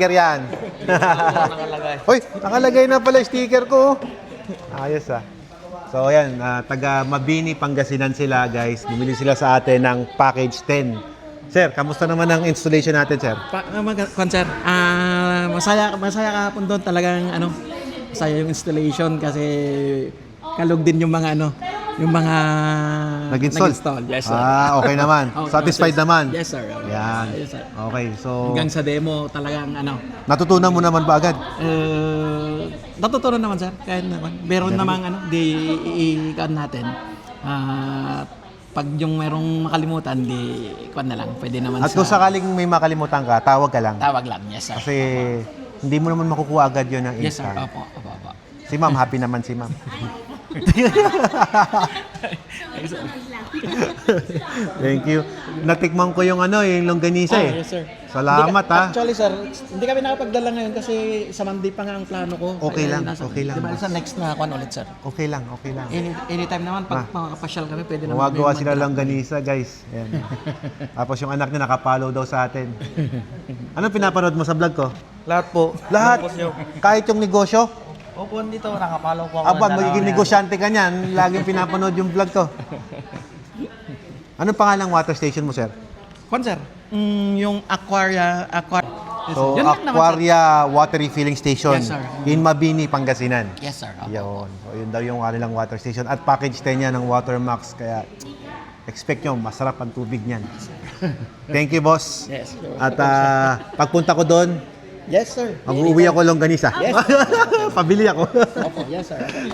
Sticker yan. Nakalagay. Uy, nakalagay na pala yung sticker ko. Ayos ah. So ayan, taga Mabini, Pangasinan sila guys. Bumili sila sa atin ng package 10. Sir, kamusta naman ang installation natin, sir? Sir, masaya kahapon doon talagang masaya yung installation kasi kalog din yung mga yung mga nag-install. Yes, sir. Okay naman. Satisfied naman. Yes, sir. Yan. Yes, sir. Okay, so Hanggang sa demo talagang natutunan mo naman ba agad? natutunan naman, sir. Kahit naman. Meron namang i-ikan natin. Pag yung merong makalimutan, kuan na lang. Pwede naman At kung sakaling may makalimutan ka, tawag ka lang. tawag lang. Yes, sir. Kasi hindi mo naman makukuha agad yun ng Yes, sir. instant. Opo. Si ma'am, happy naman si ma'am. Thank you. Natikman ko yung yung longganisa eh. Yes, sir. Salamat ha. Actually, sir, hindi kami nakapagdala ngayon kasi sa Monday pa nga ang plano ko. Okay Kaya lang, okay lang. Diba, sa next na kuan ulit, sir. Okay lang. Anytime naman, pag makakapasyal kami, pwede naman. Gumagawa kami sila mag-drop. longganisa, guys. Ayan. Tapos yung anak niya nakapollow daw sa atin. Anong pinapanood mo sa vlog ko? Lahat po. Lahat. Kahit yung negosyo? Opo, dito nakapalo po ako. Aba, magiging negosyante ka niyan. Laging pinapanood yung vlog ko. Anong pangalang water station mo, sir? Kuan, sir, yung Aquaria. So, Yun lang naman, sir. Aquaria Water Refilling Station Yes, sir. in Mabini, Pangasinan. Yes, sir. Yun. So, yun daw yung kanilang water station. At package 10 yan ng Watermax. Kaya, expect nyo, masarap ang tubig niyan. Thank you, boss. Yes. At pagpunta ko doon, Yes, sir. mag-uwi ako longganisa. Yes. Pabili ako. Opo, yes, sir.